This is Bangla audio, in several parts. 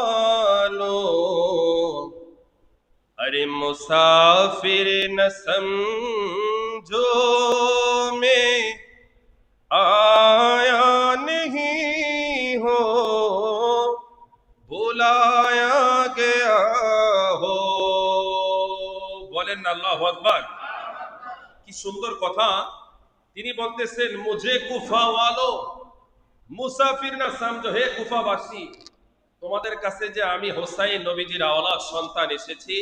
वालों, अरे मुसाफिर न समझो मैं आया नहीं हो, बुलाया गया हो। বলেন না আল্লাহু আকবার। কি সুন্দর কথা। তিনি বলতেছেন মুঝে কুফা ওয়ালো, মুসাফির না সমঝো, হে কুফাবাসী, তোমাদের কাছে যে আমি হোসাইন নবীজির আওলাদ সন্তান এসেছি,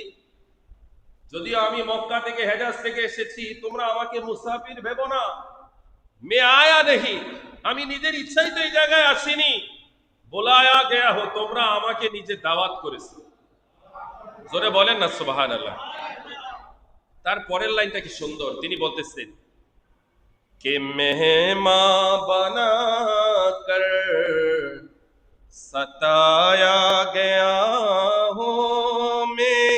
যদিও আমি মক্কা থেকে হেজাজ থেকে এসেছি, তোমরা আমাকে মুসাফির ভেবো না। মে আয়া নেহি, আমি নিজের ইচ্ছাই তো এই জায়গায় আসিনি। বোলায়া গয়া হো, তোমরা আমাকে নিজে দাওয়াত করেছো। জোরে বলেন না সুবহানাল্লাহ। তার পরের লাইনটা কি সুন্দর। তিনি বলতেছেন कि मेहमां बना कर सताया गया हूँ मैं,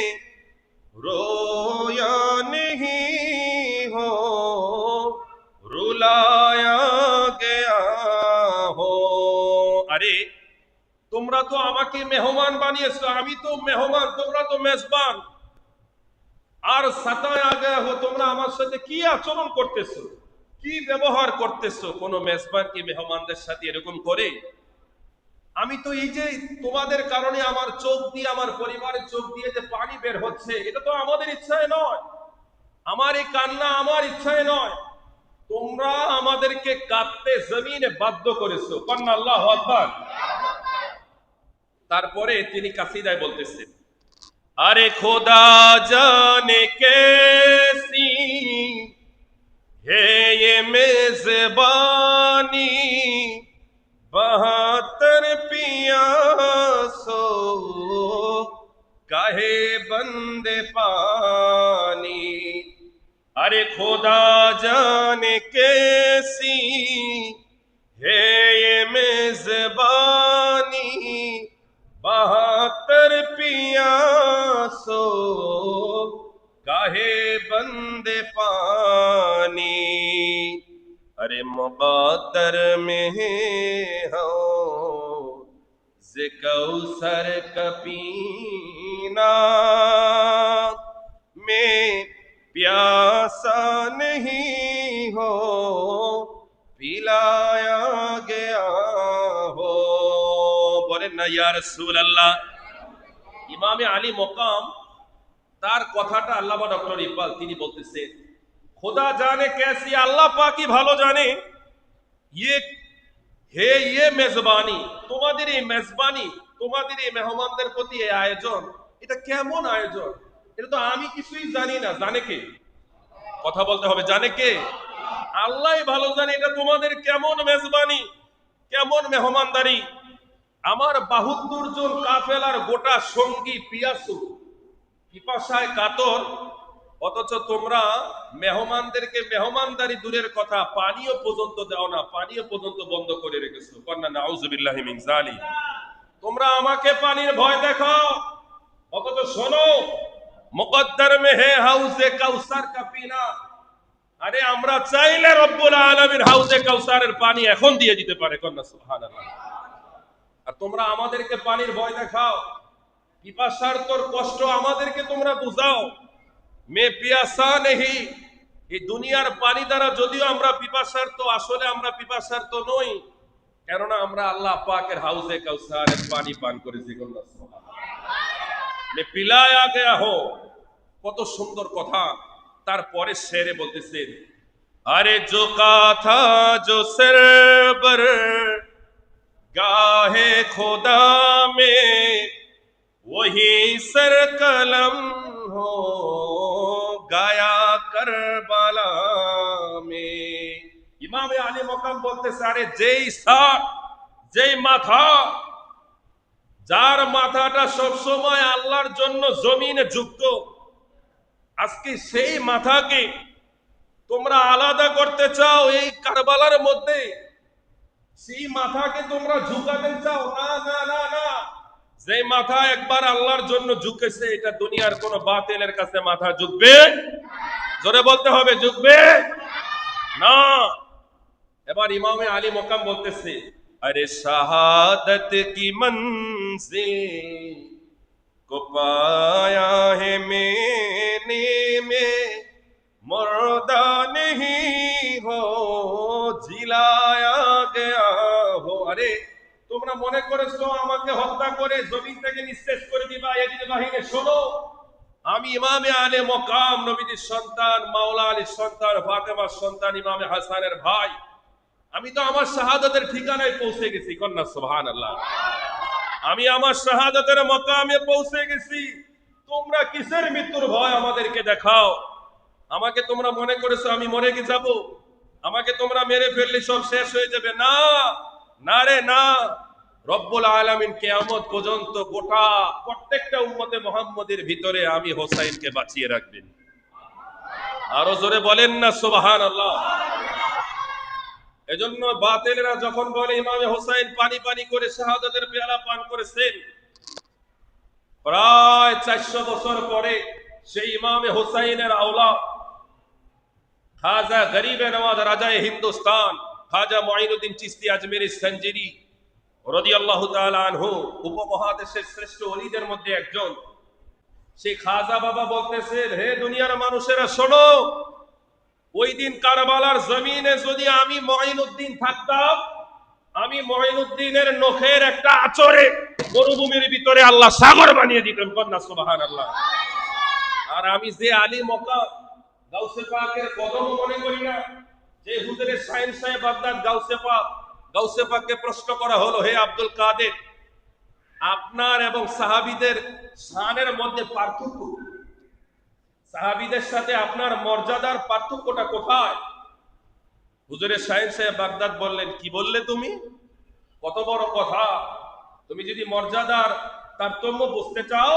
रोया नहीं हो, रुलाया गया हो। अरे তোমরা তো আমাকে মেহমান বানিয়েছো, আমি তো মেহমান, তোমরা তো মেজবান। আর সাতায়া গয়া হো, তোমরা আমার সাথে কি আচরণ করতেছো, কি ব্যবহার করতেছো? কোন মেজবান কি মেহমানদের সাথে এরকম করে? আমি তো এই যে তোমাদের কারণে আমার চোখ দিয়ে, আমার পরিবারের চোখ দিয়ে যে পানি বের হচ্ছে, এটা তো আমাদের ইচ্ছায় নয়, আমার এই কান্না আমার ইচ্ছায় নয়। তোমরা আমাদেরকে কাঁদতে জমিনে বাধ্য করেছো। কন্না আল্লাহু আকবার। তারপরে তিনি কাসিদায় বলতেছেন, अरे खुदा जाने कैसी है ये मेजबानी, 72 पियासो काहे बंदे पानी। अरे खुदा जाने कैसी है ये मेजबानी, 72 पियासो काहे बंदे पानी। अरे मुक़द्दर में हो ज़िकौसर का पीना, मैं प्यासा नहीं हो, पिलाया गया हो। বলেন না ইয়া রাসূলুল্লাহ। ইমামে আলী মকাম তার কথাটা আল্লামা ডক্টর ইকবাল তিনি বলতেছেন, খোদা জানে कैसी, আল্লাহ পাকই ভালো জানে, ये হে ये মেজবানি, তোমাদের এই মেজবানি, তোমাদের এই মেহমানদের প্রতি এই আয়োজন, এটা কেমন আয়োজন? এটা তো আমি কিছুই জানি না, জানে কে? কথা বলতে হবে, জানে কে? আল্লাহই ভালো জানে এটা তোমাদের কেমন মেজবানি, কেমন মেহমানদারি। আমার 72 জন কাফেলার গোটা সঙ্গী পিয়াসু, পিপাসায় কাতর, অথচ তোমরা মেহমানদেরকে মেহমানদারি দূরের কথা, পানীয় পর্যন্ত দাও না, পানীয় পর্যন্ত বন্ধ করে রেখেছো। কন্না নাউযুবিল্লাহি মিন যালিক। তোমরা আমাকে পানির ভয় দেখাও, অথচ শোনো মুকদ্দার মে হে হাউজে কাউসার কা পিনা। আরে আমরা চাইলে রব্বুল আলামিন হাউজে কাউসারের পানি এখন দিয়ে দিতে পারে। কন্না সুবহানাল্লাহ। আর তোমরা আমাদেরকে পানির ভয় দেখাও, পিপাসার তোর কষ্ট আমাদেরকে তোমরা বুঝাও। মে পিয়াসা নেহি, এই দুনিয়ার পানি দ্বারা যদিও আমরা পিপাসার, তো আসলে আমরা পিপাসার তো নই, কেননা আমরা আল্লাহ পাকের হাউজে কাউসারের পানি পান করেছি। মে পিলায়া গয়া হো, কত সুন্দর কথা। তারপরে শেরে বলতেছেন, আরে জো কথা জো সরবর गाहे खुदा में वही सर कलम हो गाया करबला में। ইমামে আলী মকাম বলতেছে, আরে যেই সার, যেই মাথা, যার মাথাটা সব সময় আল্লাহর জন্য জমিনে যুক্ত, আজকে সেই মাথাকে তোমরা আলাদা করতে চাও এই কারবালার মধ্যে, সেই মাথাকে তোমরা ঝুঁকাতে চাও। না না না না, যে মাথা একবার আল্লাহর জন্য ঝুঁকেছে, এটা দুনিয়ার কোন বাতিলের কাছে মাথা ঝুঁকবে? জোরে বলতে হবে, ঝুঁকবে না। এবার ইমামে আলী মকাম বলতেছে, अरे शहादत की मंजिल को पाया है मैंने में मुर्दा नहीं हो जिलाया गया हो। আরে তোমরা মনে করেছো আমাকে হত্যা করে জমি থেকে নিঃশেষ করে দিবা, এজিদ বাহিনী শোনো, আমি ইমামে আলে মকাম নবীজির সন্তান, মাওলা আলীর সন্তান, ফাতেমার সন্তান, ইমামে হাসানের ভাই। আমি তো আমার শাহাদাতের ঠিকানায় পৌঁছে গেছি, কন্যা সুবহানাল্লাহ। আমি আমার শাহাদাতের মকামে পৌঁছে গেছি। তোমরা কিসের মৃত্যুর ভয় আমাদেরকে দেখাও? আমাকে তোমরা মনে করেছো আমি মরে কি যাব? আমাকে তোমরা মেরে ফেললে সব শেষ হয়ে যাবে? না, না রে না। রব্বুল আলামিন কিয়ামত পর্যন্ত গোটা প্রত্যেকটা উম্মতে মুহাম্মদের ভিতরে আমি হোসাইনকে বাঁচিয়ে রাখবেন। আরো জোরে বলেন না সুবহানাল্লাহ। এজন্য বাতিলরা যখন বলে ইমামে হোসাইন পানি পানি করে শাহাদাতের পেয়ালা পান করেছেন, প্রায় 400 বছর পরে সেই ইমামে হোসাইনের আওলাদ খাজা গরিবে নওয়াজ রাজায়ে হিন্দুস্তান খাজা মুঈনুদ্দিন চিশতি আজমেরি সঞ্জিরি রাদিয়াল্লাহু তাআলা আনহু, উপমহাদেশের শ্রেষ্ঠ ওলিদের মধ্যে একজন, সেই খাজা বাবা বলতেছেন, হে দুনিয়ার মানুষেরা শোনো, ওই দিন কারবালার জমিনে যদি আমি মুঈনুদ্দিন থাকতাম, আমি মুঈনুদ্দিনের নখের একটা আচরে মরুভূমির ভিতরে আল্লাহ সাগর বানিয়ে দিতেন, কন্যা সুবহানাল্লাহ। আর আমি যে আলী মকাম গাউসে পাকের কদম মনে করি না, যে হুজুরের শাহিন সাহেব বাগদাদ গাউসে পাককে প্রশ্ন করা হলো, হে আব্দুল কাদের, আপনার এবং সাহাবীদের শানের মধ্যে পার্থক্য, সাহাবীদের সাথে আপনার মর্যাদার পার্থক্যটা কোথায়? হুজুরের শাহিন সাহেব বাগদাদ বললেন, কি বললে তুমি? কত বড় কথা! তুমি যদি মর্যাদার তারতম্য বুঝতে চাও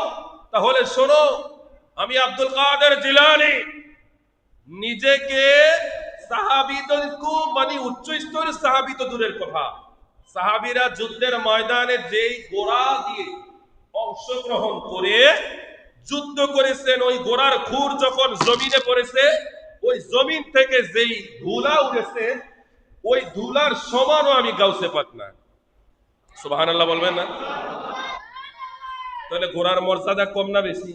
তাহলে শোনো, আমি আব্দুল কাদের জিলানী নিজেকে মানে উচ্চ স্তরের সাহাবী তো দূরের কথা, সাহাবীরা যুদ্ধের ময়দানে যেই গোড়া দিয়ে অংশগ্রহণ করে যুদ্ধ করেছেন, ওই গোড়ার খুর যখন জমিনে পড়েছে, ওই জমিন থেকে যেই ধুলা উড়েছে, ওই ধুলার সমানও আমি গাউসে পাক না। সুবহানাল্লাহ বলবেন না? তাহলে ঘোড়ার মর্যাদা কম না বেশি?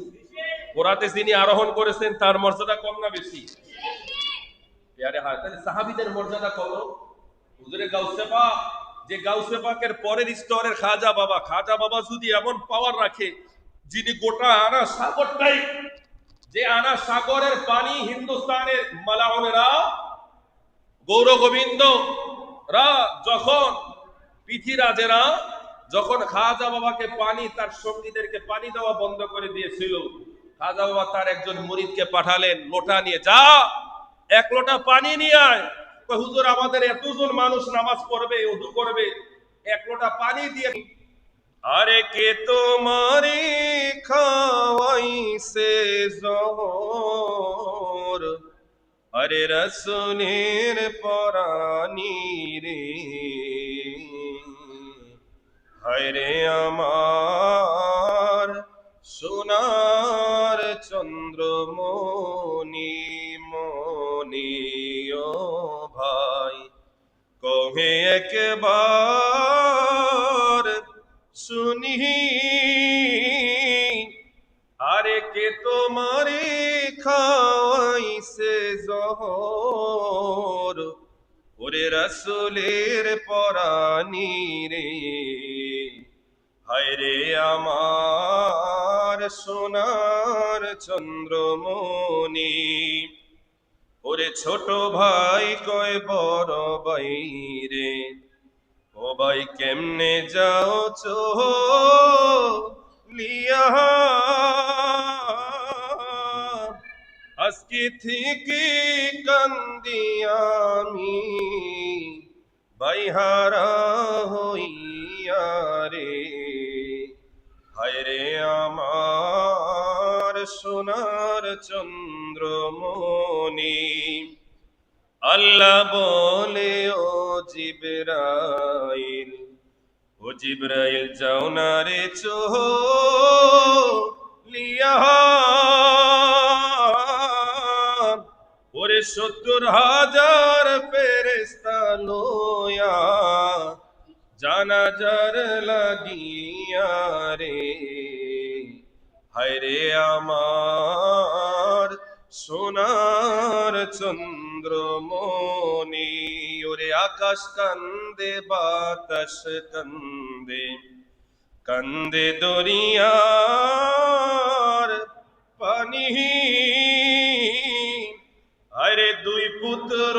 ঘোড়াতে যিনি আরোহণ করেছেন তার মর্যাদা কম না বেশি? আরে হ্যাঁ, তাহলে সাহাবীদের মর্যাদা কত? হুজুরে গাউসে পাক, যে গাউসে পাকের পরের স্তরের খাজা বাবা যদি এমন পাওয়ার রাখে, যিনি গোটা আনা সাগরটাই, যে আনা সাগরের পানি হিন্দুস্তানের মালাউনেরা, গৌর গোবিন্দ রা, যখন পৃথিরাজেরা যখন খাজা বাবাকে পানি, তার সঙ্গীদেরকে পানি দেওয়া বন্ধ করে দিয়েছিল, খাজা বাবা তার একজন মুরিদকে পাঠালেন, লোটা নিয়ে, যা এক লোটা পানি নিয়ে আয়। হুজুর আমাদের এতজন মানুষ নামাজ পড়বে, ওযু করবে, এক লোটা পানি দিয়ে। আরে কে তোমারি খাওয়াইছে জোহর, আরে রাসূলের পরানি রে, হায় রে আমার সোনার চন্দ্রমণি মনি, ও ভাই কহে একবার শুনি, আরে কে তোমারে খাওয়াইছে জোহর, ওরে রাসূলের পরানি রে, হায় রে আমার সোনার চন্দ্রমণি। ওরে ছোট ভাই কয় বড় ভাই রে, ও ভাই কেমনে যাও চলিয়া, আজকে থেকে কান্দি আমি বাইহারা হইয়া রে, হায় রে আমার সোনার চন্দ্রমণি। আল্লাহ বলে, ও জিবরাইল যাও না রে চলিয়া, ওরে 70,000 ফেরেশতা লইয়া নজর লাগিয়া রে, হায় রে আমার সোনার চন্দ্রমণি। ওরে আকাশ কান্দে, বাতাস কান্দে, কান্দে দরিয়ার পানি। আরে দুই পুত্র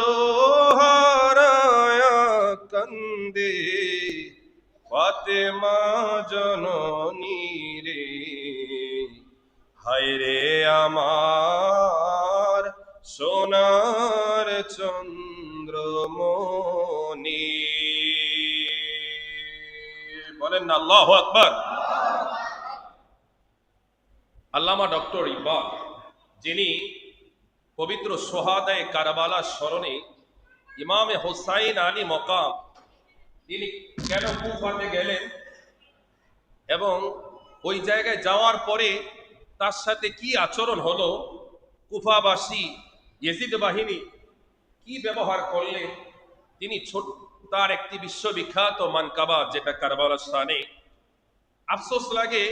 হারায়া কান্দে ফাতেমা জননী রে, হায় রে আমার সোনার চন্দ্রমণি। বলেন না আল্লাহু আকবার। আল্লামা ডক্টর ইকবাল, যিনি পবিত্র সোহাদায়ে কারবালা স্মরণে ইমামে হোসাইন আলী মকাম, তিনি কেন কুফাতে গেলেন এবং ওই জায়গায় যাওয়ার পরে তার সাথে কি আচরণ হলো, কুফাবাসী ইয়েজিদ বাহিনী কি ব্যবহার করলেন, তিনি তার একটি বিশ্ববিখ্যাত মানকাবা, যেটা কারবালার স্থানে, আফসোস লাগে